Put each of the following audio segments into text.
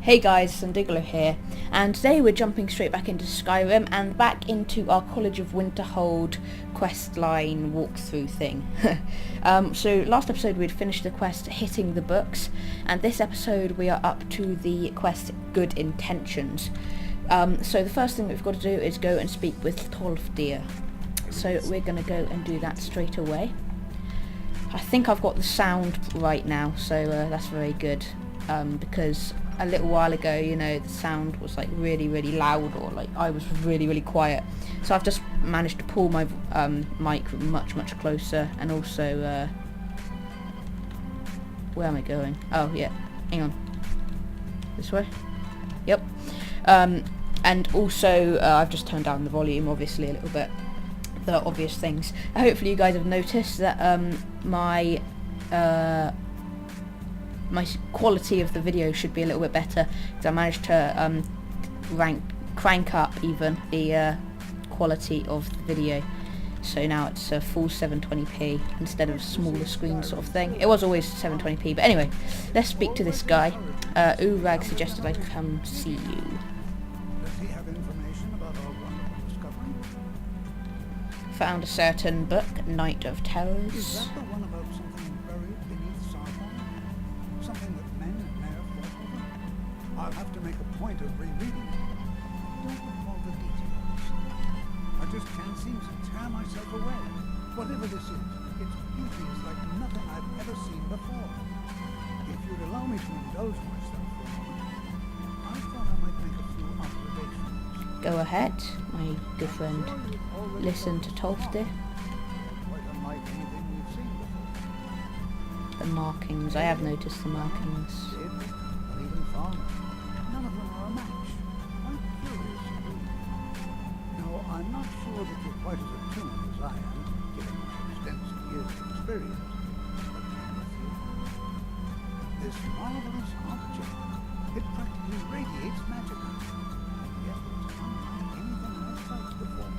Hey guys, Sandiglo here, and today we're jumping straight back into Skyrim and back into our College of Winterhold questline walkthrough thing. So last episode we'd finished the quest Hitting the Books, and this episode we are up to the quest Good Intentions. So the first thing we've got to do is go and speak with Tolfdir. So we're going to go and do that straight away. I think I've got the sound right now, so that's very good, because a little while ago, you know, the sound was like really loud, or like I was really quiet. So I've just managed to pull my mic much closer, and also where am I going? Oh yeah, hang on, this way. Yep. And also I've just turned down the volume obviously a little bit, the obvious things. Hopefully you guys have noticed that my quality of the video should be a little bit better, because I managed to crank up even the quality of the video. So now it's a full 720p instead of smaller screen sort of thing. It was always 720p, but anyway, let's speak to this guy. Urag suggested I come see you. Does he have information about our wonderful discovery? Found a certain book, Night of Terrors. Is that the one about something buried beneath Sargon? Something that men may have fought over? I'll have to make a point of rereading it. I don't recall the details. I just can't seem to tear myself away. Whatever this is, its beauty is like nothing I've ever seen before. If you'd allow me to indulge myself for a moment, I thought I might make a few observations. Go ahead, my good friend. Listen to Tolfdir. Quite unlike anything we've seen before. The markings. I have noticed the markings. Sid, or even Farmer. None of them are a match. Quite curious indeed. Now, I'm not sure that you're quite as attuned as I am, given my extensive years of experience. But I'm with you. This marvelous object, it practically radiates magic. And yet it's unlike anything I've felt before.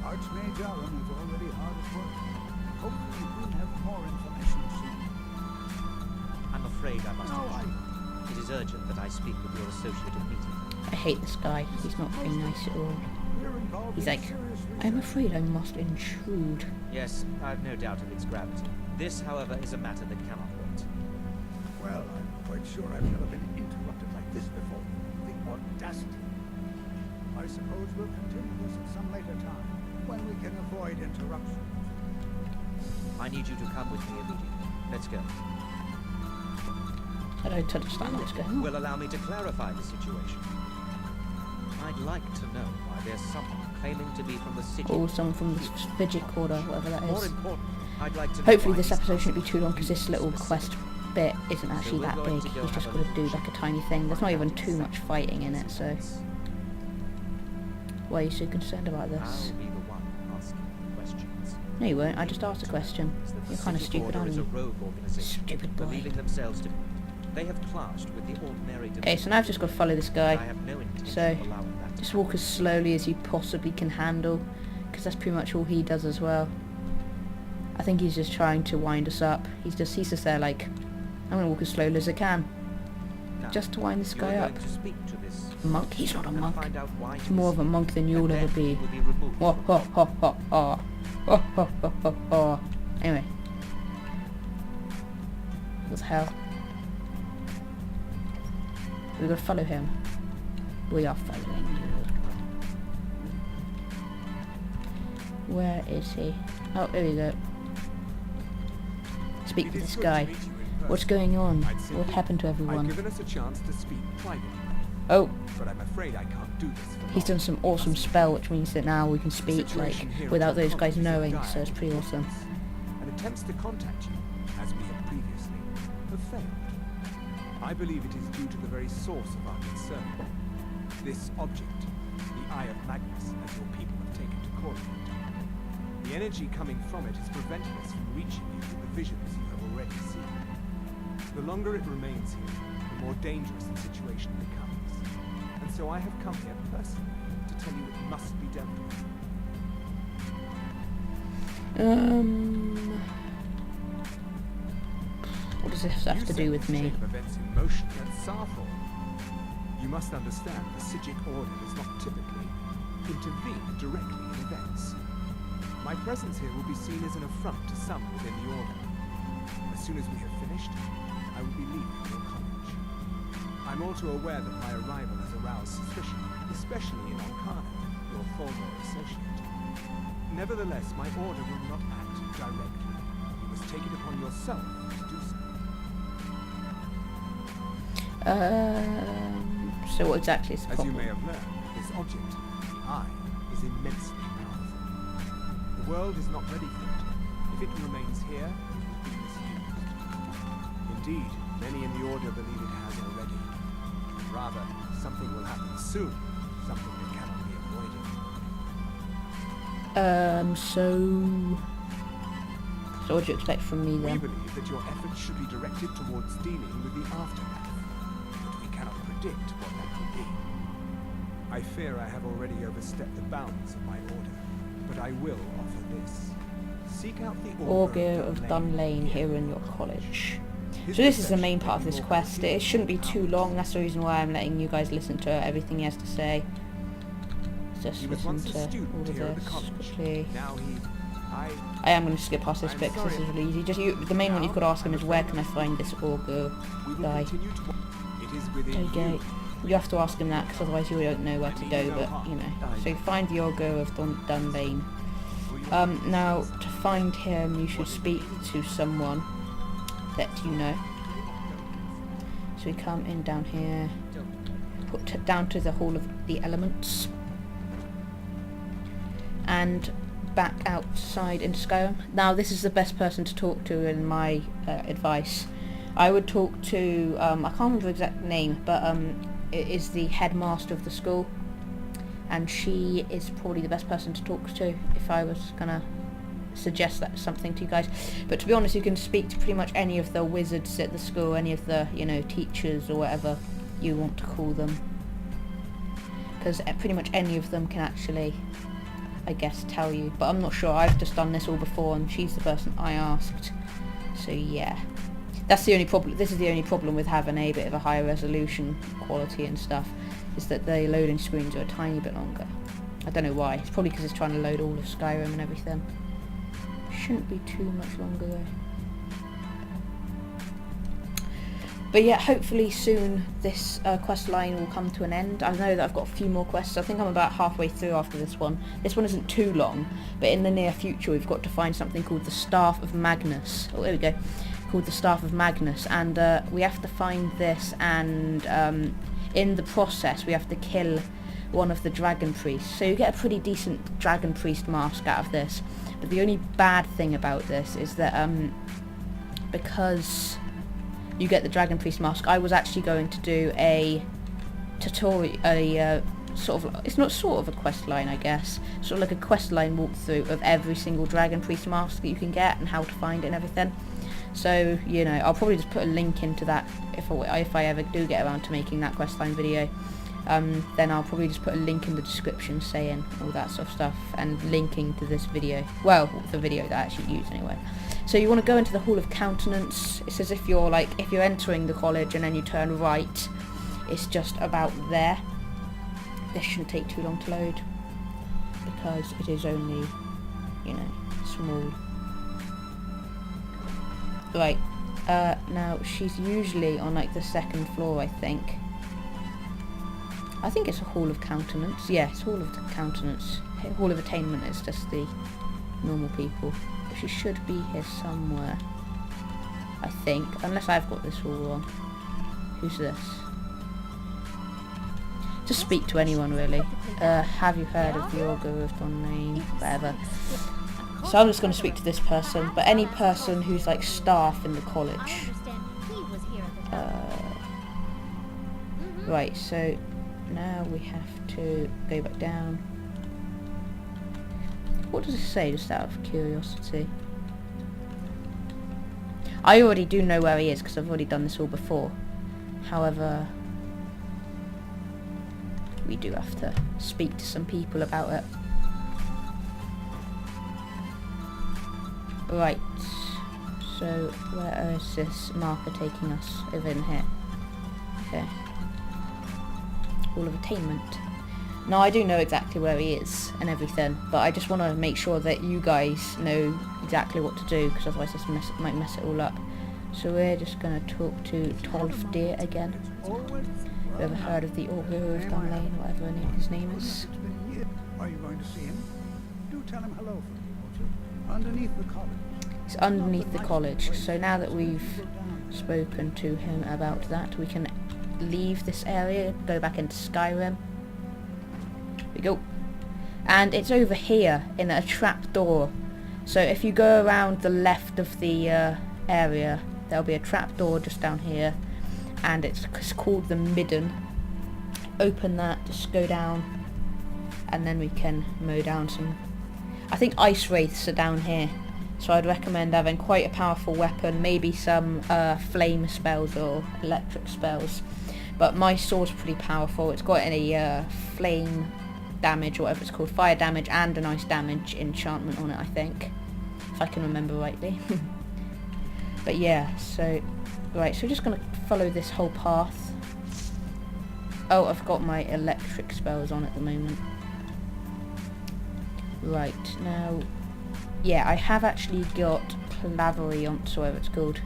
Archmage Aram is already hard at work. Hopefully we'll have more information soon. I'm afraid I must No, admit, it is urgent that I speak with your associate at meeting. I hate this guy. He's not very nice at all. We're involved He's in like, serious I'm research. afraid I must intrude. Yes, I've no doubt of its gravity. This, however, is a matter that cannot wait. Well, I'm quite sure I've never been interrupted like this before. The audacity. I suppose we'll continue this at some later time, when we can avoid interruptions. I need you to come with me immediately. Let's go. I don't understand what's going on. Will allow me to clarify the situation. I'd like to know why there's someone claiming to be from the city. Or someone from the Vigic Order, whatever that More is. important, I'd like to know Hopefully why this he's episode shouldn't be asking too long, because this little quest bit isn't actually that big. He's just got to do like a tiny thing. There's not even too much fighting in it, so why are you so concerned about this? I'll be the one asking the questions. No you won't, I just asked a question. You're kind of City stupid, Order aren't is a you? rogue organization, Stupid boy. believing themselves to be. They have clashed with the ordinary. Okay, so now I've just got to follow this guy. I have no intention So, of allowing that. just walk as slowly as you possibly can handle, because that's pretty much all he does as well. I think he's just trying to wind us up. He's just there like, I'm gonna walk as slowly as I can, Now, just to wind this you guy are up. going to speak to this Monk? He's not a and monk. find out why He's more of a monk than you'll and ever then be. he will be removed Ho from ho the- ho ho ho. Ho ho ho ho ho. Anyway. What the hell? We gotta follow him. We are following you. Where is he? Oh, there we go. Speak to this guy. What's going on? What happened to I've everyone? given us a chance to speak privately, Oh, but I'm afraid I can't do this for he's long. done some awesome spell, which means that now we can speak like without those guys knowing, so it's pretty awesome. And attempts to contact you, as we had previously, have failed. I believe it is due to the very source of our concern. This object, the Eye of Magnus, as your people have taken to call it. The energy coming from it has prevented us from reaching you with the visions you have already seen. The longer it remains here, the more dangerous the situation becomes. And so I have come here personally to tell you it must be dealt with. What does this have to do with me? Chain of events in motion at Sarthor. You must understand the Psijic Order does not typically intervene directly in events. My presence here will be seen as an affront to some within the Order. As soon as we have finished, I will be leaving your college. I'm also aware that my arrival has aroused suspicion, especially in Arcana, your former associate. Nevertheless, my Order will not act directly. You must take it upon yourself to do so. So what exactly is the As you problem? may have learned, this object, the Eye, is immensely powerful. The world is not ready for it. If it remains here, it will be misused. Indeed, many in the Order believe it has already. Rather, something will happen soon, something that cannot be avoided. So what do you expect from me We then? believe that your efforts should be directed towards dealing with the aftermath, but we cannot predict what that will be. I fear I have already overstepped the bounds of my Order, but I will offer this. Seek out the Augur of Dunlane here in your college. So this is the main part of this quest. It shouldn't be too long, that's the reason why I'm letting you guys listen to everything he has to say. Just He was listen once a to all student of here at the this college. quickly. Now I am going to skip past this bit because this is really easy. The main one you've got to ask him is where can I find this Augur we will guy? continue to. It is within Okay, you. you have to ask him that because otherwise you don't know where to go, but you know. So find the Augur of Dunlane. Now, to find him you should speak to someone that you know. So we come in down here, put down to the Hall of the Elements, and back outside in Skyrim. Now this is the best person to talk to in my advice. I would talk to, I can't remember the exact name, but it is the headmaster of the school, and she is probably the best person to talk to if I was gonna suggest that something to you guys. But to be honest, you can speak to pretty much any of the wizards at the school, any of the, you know, teachers or whatever you want to call them, because pretty much any of them can actually, I guess, tell you, but I'm not sure. I've just done this all before and she's the person I asked, so yeah. That's the only problem. This is the only problem with having a bit of a higher resolution quality and stuff, is that the loading screens are a tiny bit longer. I don't know why. It's probably because it's trying to load all of Skyrim and everything. Shouldn't be too much longer though. But yeah, hopefully soon this quest line will come to an end. I know that I've got a few more quests. I think I'm about halfway through after this one. This one isn't too long, but in the near future we've got to find something called the Staff of Magnus. Oh, there we go. Called the Staff of Magnus, and we have to find this, and in the process we have to kill one of the dragon priests. So you get a pretty decent dragon priest mask out of this. But the only bad thing about this is that because you get the dragon priest mask, I was actually going to do a tutorial, sort of, it's not sort of a quest line, I guess, sort of like a quest line walkthrough of every single dragon priest mask that you can get and how to find it and everything. So, you know, I'll probably just put a link into that if I ever do get around to making that quest line video. Then I'll probably just put a link in the description saying all that sort of stuff and linking to this video. Well, the video that I actually use anyway. So you want to go into the Hall of Countenance. It's as if you're entering the college and then you turn right. It's just about there. This shouldn't take too long to load because it is only, you know, small. Right, now she's usually on like the second floor, I think. I think it's a Hall of Countenance. Yeah, it's Hall of Countenance. Hall of Attainment is just the normal people. But she should be here somewhere, I think, unless I've got this all wrong. Who's this? Just speak to anyone really. Have you heard of the Augur of Dunlane? Whatever. So I'm just going to speak to this person, but any person who's like staff in the college. Right, so now we have to go back down. What does it say, just out of curiosity? I already do know where he is because I've already done this all before. However, we do have to speak to some people about it. Right, so where is this marker taking us? Over in here. Okay. Hall of Attainment. Now, I do know exactly where he is and everything, but I just want to make sure that you guys know exactly what to do, because otherwise this might mess it all up. So we're just going to talk to Tolfdir again. Have you ever heard of the Orgul's down lane, whatever his name is? Are you going to see him? Do tell him hello for me, won't you? Underneath the college. It's underneath the college. So now that we've spoken to him about that, we can leave this area, go back into Skyrim. We go, and it's over here in a trap door. So if you go around the left of the area, there'll be a trap door just down here, and it's called the Midden. Open that, just go down, and then we can mow down some, I think ice wraiths are down here, so I'd recommend having quite a powerful weapon, maybe some flame spells or electric spells, but my sword's pretty powerful. It's got a flame damage, or whatever it's called, fire damage and an ice damage enchantment on it, I think, if I can remember rightly. But yeah, so right, so we're just gonna follow this whole path. Oh, I've got my electric spells on at the moment. Right, now, yeah, I have actually got Claverionts, or whatever it's called,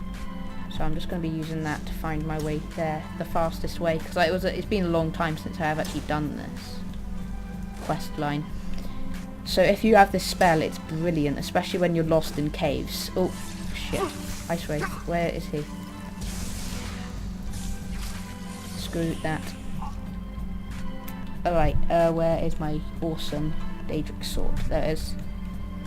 so I'm just going to be using that to find my way there the fastest way, because it's been a long time since I have actually done this quest line. So if you have this spell, it's brilliant, especially when you're lost in caves. Oh shit, Ice Wraith, where is he? Screw that. Alright, where is my awesome Daedric sword? There it is.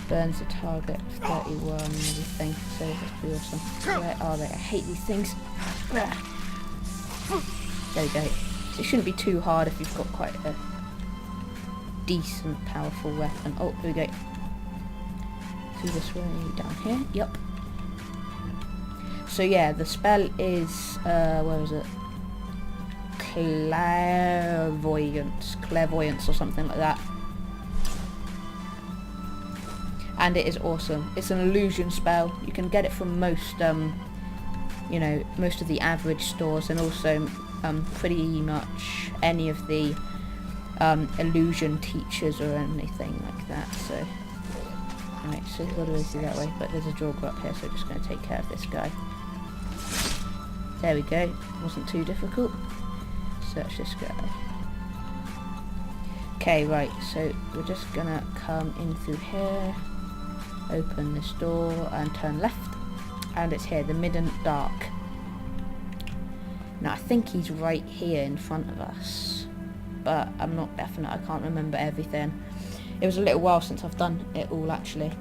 Burns the target 31 and everything, so that's pretty awesome. Where are they? I hate these things. There we go. So it shouldn't be too hard if you've got quite a decent, powerful weapon. Oh, here we go. Through this way, down here. Yup. So yeah, the spell is, where is it? Clairvoyance or something like that. And it is awesome. It's an illusion spell. You can get it from most, most of the average stores, and also pretty much any of the illusion teachers or anything like that. So, alright, so we've got to go through that way, but there's a Draugr up here, so we're just going to take care of this guy. There we go. Wasn't too difficult. Search this guy. Okay, right, so we're just going to come in through here. Open this door and turn left, and it's here, the Midden Dark. Now I think he's right here in front of us, but I'm not definite. I can't remember everything. It was a little while since I've done it all, actually.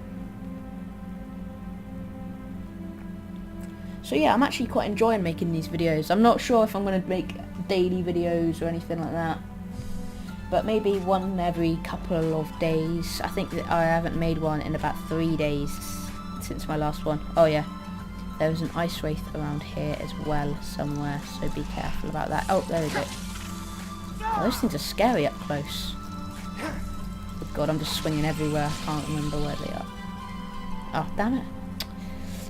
So yeah, I'm actually quite enjoying making these videos. I'm not sure if I'm going to make daily videos or anything like that, but maybe one every couple of days. I think that I haven't made one in about 3 days since my last one. Oh yeah, there was an Ice Wraith around here as well somewhere, so be careful about that. Oh, there we go. Oh, those things are scary up close. Oh god, I'm just swinging everywhere. I can't remember where they are. Oh, damn it.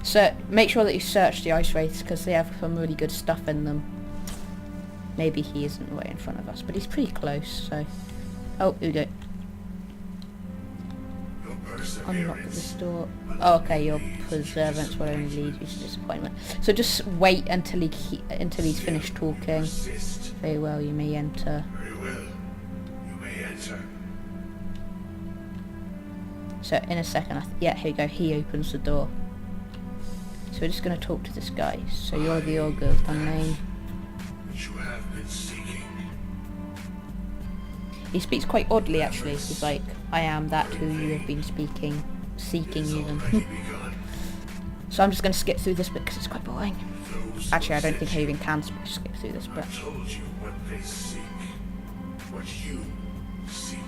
So make sure that you search the Ice Wraiths, because they have some really good stuff in them. Maybe he isn't right in front of us, but he's pretty close, so... Oh, here we go. Unlock this door. Oh, okay, your perseverance will only lead you to disappointment. So just wait until he's finished talking. Very well, you may enter. Very well, you may enter. So in a second, yeah, here we go, he opens the door. So we're just going to talk to this guy. So you're the Ogre of Dunlane. Which you have been seeking. He speaks quite oddly, actually. He's like, I am that who you have been seeking even. So I'm just going to skip through this bit because it's quite boring. Actually, I don't think I even can skip through this bit. I told you what they seek. What you seek.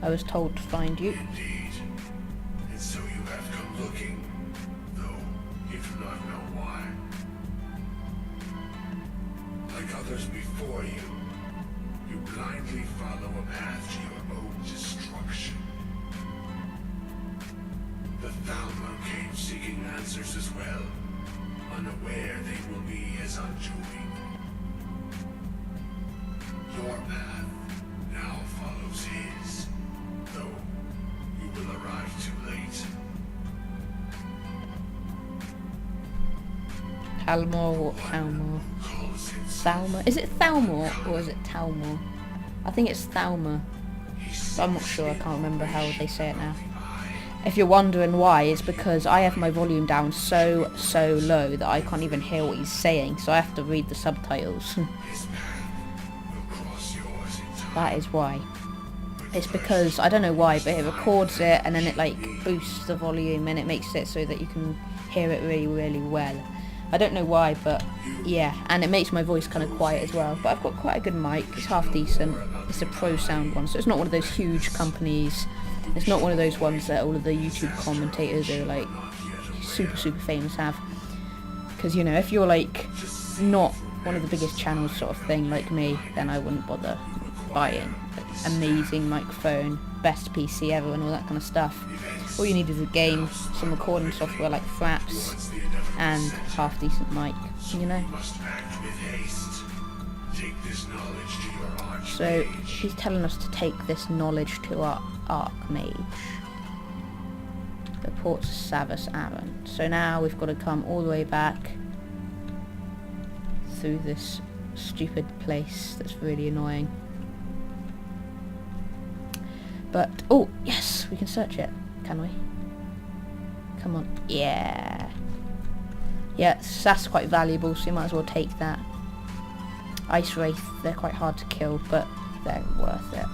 I was told to find you. Indeed. And so you have come looking, though you do not know why. Like others before you, you blindly follow a path to your own destruction. The Thalmor came seeking answers as well. unaware they will be his undoing. Your path now follows his, though you will arrive too late. Talmor, what Talmor? Thalma? Is it Thalmor or is it Talmor? I think it's Thalma. But I'm not sure, I can't remember how they say it now. If you're wondering why, it's because I have my volume down so low that I can't even hear what he's saying, so I have to read the subtitles. That is why. It's because, I don't know why, but it records it and then it like boosts the volume and it makes it so that you can hear it really well. I don't know why, but yeah, and it makes my voice kind of quiet as well. But I've got quite a good mic, it's half decent. It's a Pro Sound one, so it's not one of those huge companies. It's not one of those ones that all of the YouTube commentators are like super famous have. Because, you know, if you're like not one of the biggest channels sort of thing like me, then I wouldn't bother buying amazing microphone, best PC ever and all that kind of stuff. All you need is a game, some recording software like Fraps, and half decent mic, you know. So she's telling us to take this knowledge to our Archmage. Report to Savus Aaron. So now we've got to come all the way back through this stupid place that's really annoying. But, oh, yes, we can search it, can we? Come on, yeah. Yeah, that's quite valuable, so you might as well take that. Ice Wraith, they're quite hard to kill, but they're worth it.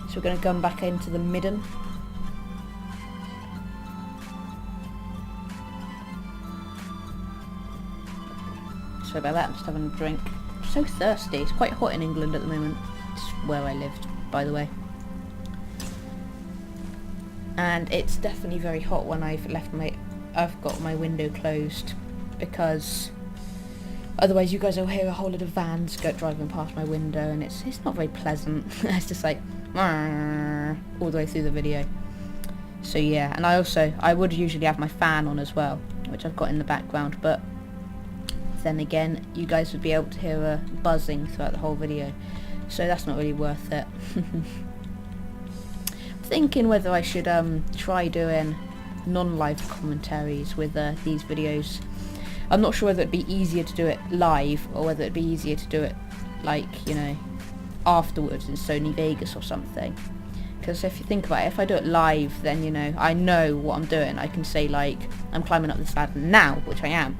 So we're going to come back into the midden. Sorry about that, I'm just having a drink. I'm so thirsty, it's quite hot in England at the moment. It's where I lived, by the way. And it's definitely very hot when I've got my window closed, because otherwise you guys will hear a whole lot of vans driving past my window, and it's not very pleasant. It's just like all the way through the video. So yeah, and I would usually have my fan on as well, which I've got in the background, but then again you guys would be able to hear a buzzing throughout the whole video, so that's not really worth it. Thinking whether I should try doing non-live commentaries with these videos. I'm not sure whether it'd be easier to do it live or whether it'd be easier to do it like, you know, afterwards in Sony Vegas or something. Because if you think about it, if I do it live, then, you know, I know what I'm doing. I can say like, I'm climbing up this ladder now, which I am.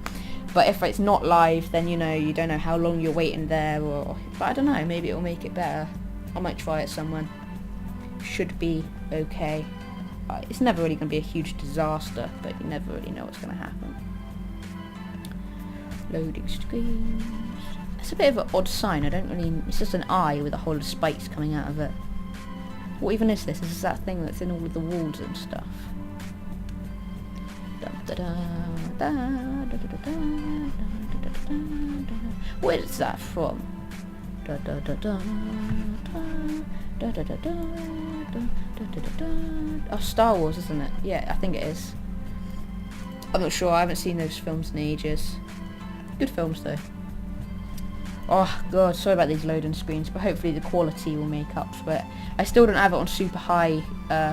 But if it's not live, then, you know, you don't know how long you're waiting there, or, but I don't know, maybe it'll make it better. I might try it somewhere. Should be okay. It's never really going to be a huge disaster, but you never really know what's going to happen. Loading screens. It's a bit of an odd sign. It's just an eye with a whole lot of spikes coming out of it. What even is this? Is this that thing that's in all of the walls and stuff? Where is that from? Oh, Star Wars, isn't it? Yeah, I think it is. I'm not sure, I haven't seen those films in ages. Good films though. Oh god, sorry about these loading screens, but hopefully the quality will make up for it. I still don't have it on super high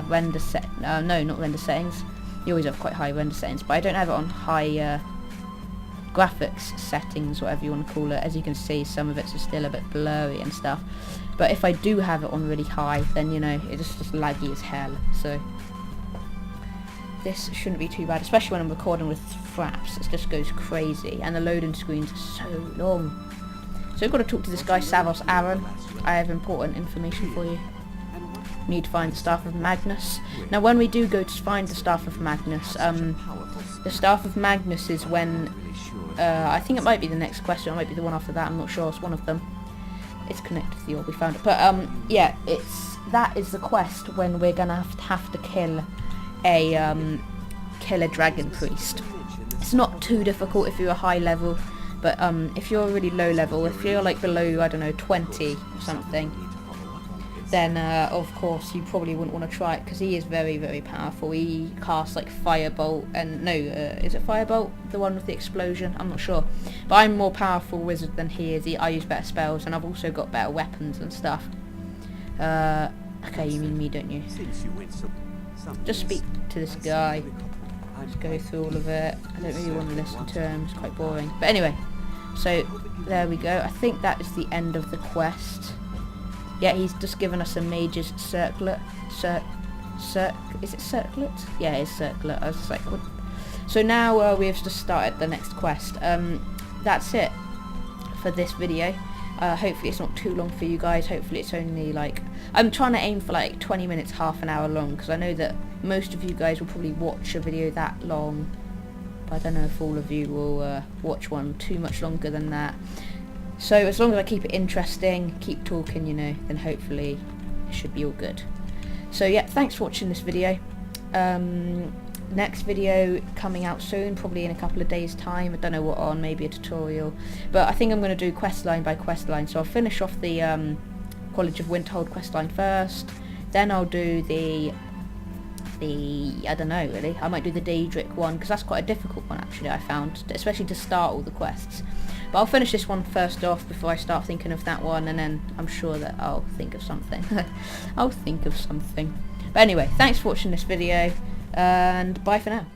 render no, not render settings. You always have quite high render settings, but I don't have it on high graphics settings, whatever you want to call it. As you can see, some of it's still a bit blurry and stuff. But if I do have it on really high, then, you know, it's just laggy as hell. So this shouldn't be too bad, especially when I'm recording with Fraps. It just goes crazy, and the loading screens are so long. So we've got to talk to this guy, Savos Aaron. I have important information for you. We need to find the Staff of Magnus. Now, when we do go to find the Staff of Magnus, the Staff of Magnus is when, I think it might be the next question, it might be the one after that, I'm not sure, it's one of them. It's connected to the orb, we found it. But, yeah, that is the quest when we're gonna have to kill a dragon priest. It's not too difficult if you're a high level, but if you're a really low level, if you're like below, I don't know, 20 or something, then of course you probably wouldn't want to try it, because he is very, very powerful. He casts like Firebolt, and no, is it Firebolt, the one with the explosion? I'm not sure, but I'm more powerful wizard than he is. I use better spells, and I've also got better weapons and stuff. Okay, you mean me, don't you? Just speak to this guy. Let's go through all of it. I don't really want to listen to him, it's quite boring. But anyway, so there we go. I think that is the end of the quest. Yeah, he's just given us a mage's circlet. Is it circlet? Yeah, it's circlet. I was just like, what? So now we've just started the next quest. That's it for this video. Hopefully it's not too long for you guys. Hopefully it's only like, I'm trying to aim for like 20 minutes, half an hour long, because I know that most of you guys will probably watch a video that long, but I don't know if all of you will watch one too much longer than that. So as long as I keep it interesting, keep talking, you know, then hopefully it should be all good. So yeah, thanks for watching this video. Next video coming out soon, probably in a couple of days time. I don't know what on, maybe a tutorial, but I think I'm going to do questline by questline. So I'll finish off the College of Winterhold questline first, then I'll do the I don't know really, I might do the Daedric one, because that's quite a difficult one actually, I found, especially to start all the quests. But I'll finish this one first off before I start thinking of that one, and then I'm sure that I'll think of something. I'll think of something. But anyway, thanks for watching this video, and bye for now.